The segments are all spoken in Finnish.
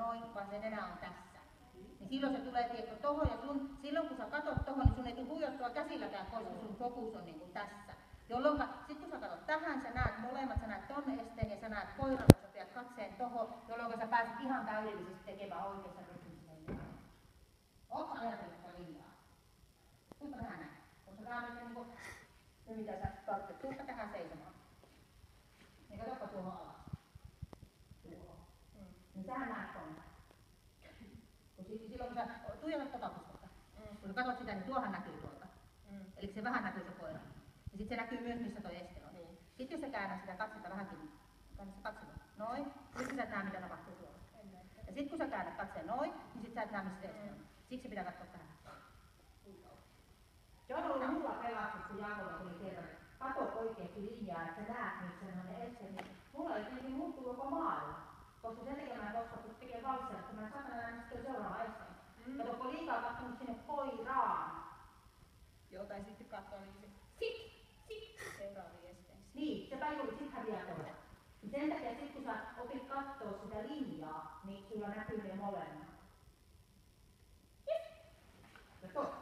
noin, vaan se nenä on tässä. Niin silloin se tulee tieto tohon ja silloin kun sä katot tohon, niin sun ei tule huijottua käsilläkään pois, kun sun fokus on niinku tässä. Jolloin sit kun sä katot tähän, sä näet molemmat, sä näet ton esteen ja sä näet koiran, kun sä pidät katseen tohon, jolloin sä pääset ihan täydellisesti tekemään oikeassa rytmissä. Ootko ajatellut sitä liiaa? Tuuppa tähän näin. Koska tää on nyt niinku se mitä sä tarvitset. Tuuppa tähän seisomaan. Niin katoppa tuohon alas. Tuohon. Niin sähän näet tonta. Silloin kun sä tuijotat takapuskota, kun sä katot sitä, niin tuohan näkyy tuolta. Eli se vähän näkyy se koira. Ja sit se näkyy myös, missä toi este on. Sitten jos sä käännät sitä katsetta vähänkin, noin, sit sä et näe, mitä tapahtuu tuolla. Ja sit kun sä käännät katseen noin, niin sit sä et näe, missä se este on. Siksi pitää katsoa tähän. Se on ollut mulla pelastus, kun Jaakolla tuli kerran. Kato oikeesti linjaa, että sä näet, missä on ne esteet. Niin mulla ei tietenkin muuttuu koko maailma. Koska sen tekemään koska kun tekee valssia, kun mä saatan nähdä, että se seuraava esteen. Katoppa liikaa katsonut sinne koiraan. Joo, tai sitten katsoo niin seuraavia esteisiä. Niin, se tajuu, sit häviää toinen. Sen takia sit kun sä opit kattoo sitä linjaa, niin sulla näkyy ne molemmat. Let's go.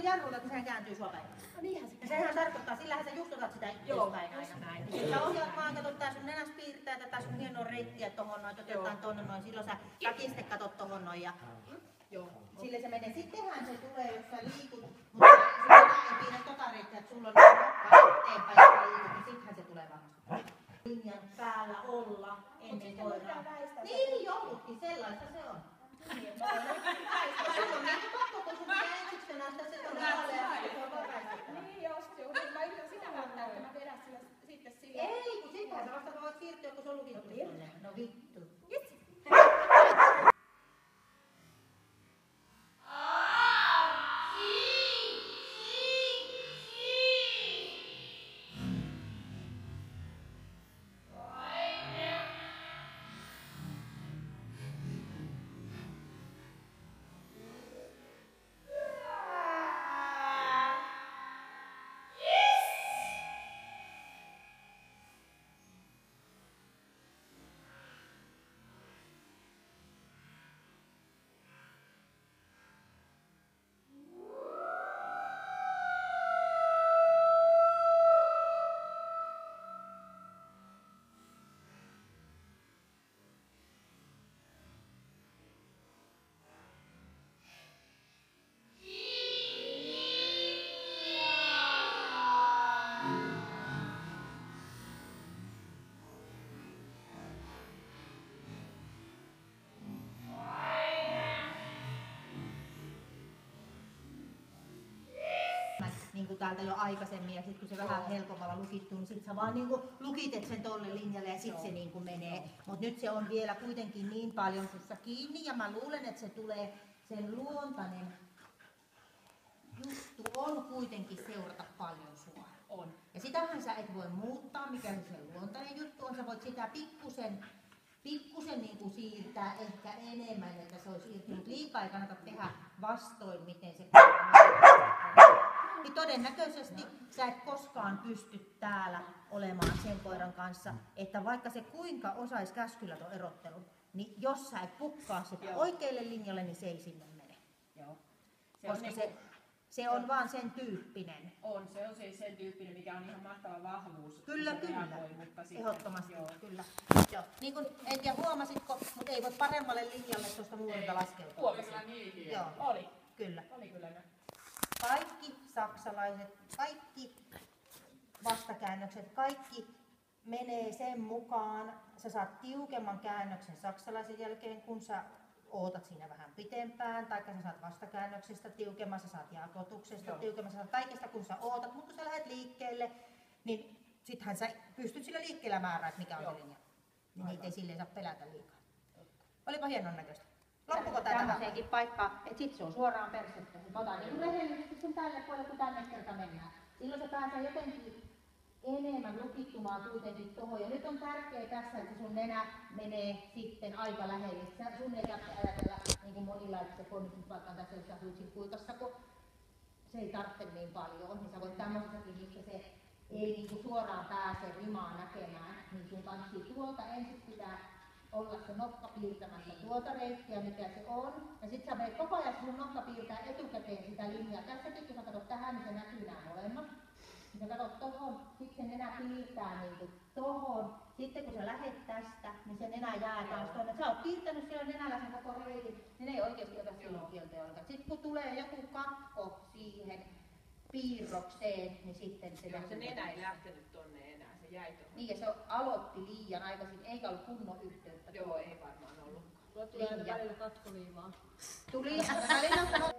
Jarrulla, kun sehän kääntyy sua päin. No niinhän se. Ja sehän tarkoittaa, sillähän sä just otat sitä itsepäin aina. Sitten sä ohjaat vaan, katot tää sun nenäs piirtää tätä sun hienoa reittiä tohon noin, otetaan tonne noin. Silloin sä takiste katot tohon noin ja joo. Sille se menee. Sittenhän se tulee, jos sä liikut, mutta sä ei piirrä tota reittiä, että sulla on nokka eteenpäin ja sä liikut, niin sittenhän se tulee varmasti. Linjan päällä olla ennen koiraa. Niin joudutkin, sellaista se on. Se on niin pakko, kun sun pitää ensiksi näyttää se on alea. Niin just joo, mä yritän sitä välttää, että mä vedän sillä sitten sillä. Ei, kun sittenhän sä vasta voit siirtyä, kun se on lukittu tonne. No vittu. täältä jo aikaisemmin ja sitten kun se vähän helpommalla lukittuu, niin sitten sä vaan niinku lukitet sen tolle linjalle ja sitten se niinku menee. Mutta nyt se on vielä kuitenkin niin paljon sussa kiinni ja mä luulen, että se tulee sen luontainen juttu on kuitenkin seurata paljon sua. On. Ja sitähän sä et voi muuttaa, mikä se luontainen juttu on. Sä voit sitä pikkusen niin kuin siirtää ehkä enemmän, että se olisi irti, mutta liikaa ei kannata tehdä vastoin, miten se niin todennäköisesti sä et koskaan pysty täällä olemaan sen koiran kanssa, että vaikka se kuinka osaisi käskyllä tuon erottelun, niin jos sä et pukkaa sitä oikealle linjalle, niin se ei sinne mene. Joo. Koska se on vaan sen tyyppinen. Se on siis sen tyyppinen, mikä on ihan mahtava vahvuus. Kyllä. Mutta sitten, ehdottomasti, kyllä. Joo. Niin kuin, en tiedä huomasitko, mutta ei voi paremmalle linjalle tuosta muurilta laskeutua. Oli kyllä niin hieno. Joo. Oli. Kyllä. Oli kyllä. Kaikki saksalaiset, kaikki vastakäännökset, kaikki menee sen mukaan. Sä saat tiukemman käännöksen saksalaisen jälkeen, kun sä ootat siinä vähän pitempään, tai sä saat vastakäännöksestä tiukemman, sä saat jakotuksesta tiukemman, sä saat kaikesta kun sä ootat, mutta kun sä lähdet liikkeelle, niin sittenhän sä pystyt sillä liikkeellä määrää, että mikä on se linja. Niin niitä ei silleen saa pelätä liikaa. Olipa hienon näköistä. Loppuko tää tämmöiseenkin paikkaan, että sit se on suoraan persettä. Ota niin rehellisesti sen tälle puolelle, kun tänne kerta mennään. Silloin se pääsee jotenkin enemmän lukittumaan kuitenkin tuohon. Ja nyt on tärkeää tässä, että sun nenä menee sitten aika lähelle. Sun ei tarvitse ajatella, niin kuin monilla, että se konnistus vaikka on tässä jossain huitsin kuikassa, kun se ei tarvitse niin paljon. Niin sä voit tämmöisessäkin, missä se ei niin kuin suoraan pääse rimaa näkemään, niin sun kanssa tuolta ensin pitää olla se nokka piirtämässä tuota reittiä, mikä se on. Ja sit sä menet koko ajan, sun nokka piirtää etukäteen sitä linjaa. Tässäkin, kun sä katsot tähän, niin se näkyy nämä molemmat. Niin sä katsot tohon, sitten nenä piirtää niinku tohon. Sitten kun sä lähet tästä, niin se nenä jää taas tuonne. Sä oot piirtänyt siellä nenällä sen koko reitin, niin ei oikeesti ota silloin kieltä ollenkaan. Sitten kun tulee joku kakko siihen piirrokseen, niin sitten se se nenä ei lähtenyt tonne enää, se jäi tuohon. Niin ja se aloitti liian aikaisin, eikä ollut kunnon yhteyttä. Joo, ei varmaan ollut. Tuo tulee aina välillä katkoliimaa. Tuli välillä.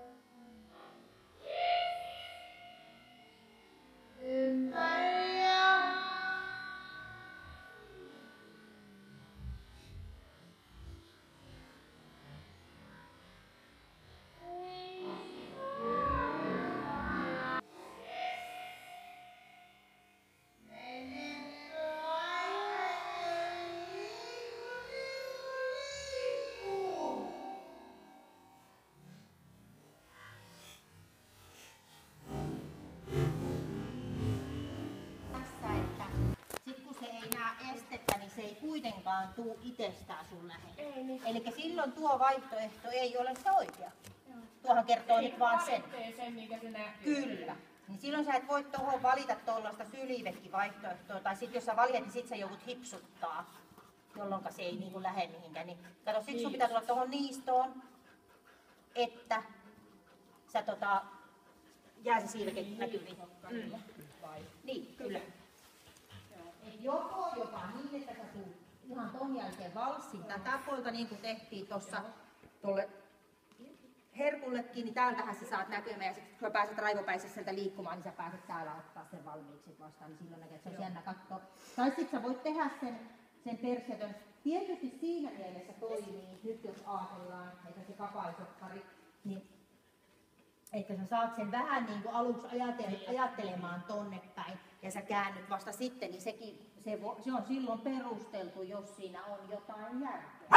Se ei kuitenkaan tuu itsestään sun lähelle. Niin. Eli silloin tuo vaihtoehto ei ole se oikea. Tuohan kertoo nyt vaan sen. Sen, mikä se näkyy. Kyllä. Niin silloin sä et voi tuohon valita tuollaista sylivekki-vaihtoehtoa, tai sit jos sä valitat, niin sit sä joudut hipsuttaa, jolloin se ei niinku lähde mihinkään. Niin, kato, sit sun pitää tulla tuohon niistoon, että sä jää se silke näkyviin. Niin, kyllä. Et joko jopa niin, että sä tulet ihan ton jälkeen valssin tätä puolta, niin kuin tehtiin tuossa tuolle herkullekin, niin täältähän sä saat näkymään ja sitten kun sä pääset raivopäisessä sieltä liikkumaan, niin sä pääset täällä ottaa sen valmiiksi vastaan, niin silloin näkee, että se olisi jännä katsoa. Tai sitten sä voit tehdä sen persetön. Tietysti siinä mielessä toimii, nyt jos ajatellaan, että se kapaisoppari, niin että sä saat sen vähän niin kuin aluksi ajattelemaan tonne päin ja sä käännyt vasta sitten, niin se on silloin perusteltu, jos siinä on jotain järkeä.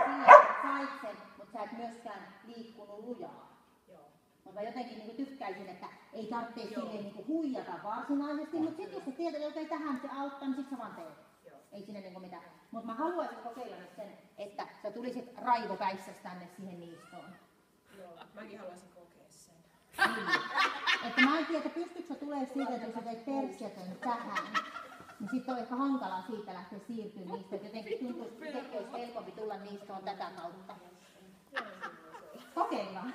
Sillä sait sen, mutta sä et myöskään liikkunut lujaa. Mutta jotenkin niin tykkäisin, että ei tarvitse silleen niin huijata varsinaisesti, mutta sitten jos sä tiedät, että tähän se auttaa, niin sitten sä vaan teet. Ei siinä niin mitään. Mutta mä haluaisin kokeilla nyt sen, että sä tulisit raivopäissäsi tänne siihen niistoon. Joo, mäkin haluaisin kokea sen. Niin. Että mä en tiedä, että pystytkö sä tulemaan siitä, että jos sä teit persiötön tähän, niin sitten on ehkä hankalaa siitä lähteä siirtyä niistä. Että jotenkin tuntuu, että itsekin olisi helpompi tulla niistoon tätä kautta. Kokeillaan.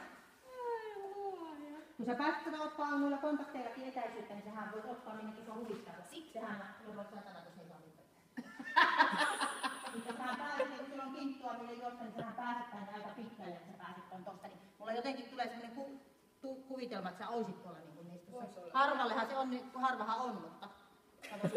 Kun sä pääset ottaa noilla kontakteillakin etäisyyttä, niin sähän voit ottaa minnekin se on huvittava. Sittenhän mä voit satana, kun se ei saa mitään. Mutta sähän pääset, kun sulla on kinttua, millä jossain, niin sähän pääset tänne aika pitkälle, että sä pääset tosta. Niin mulla jotenkin tulee semmoinen kuvitelma, että sä oisit tuolla niin kuin niistä. Voisi olla. Harvallehan se on, niin harvahan on, mutta kato,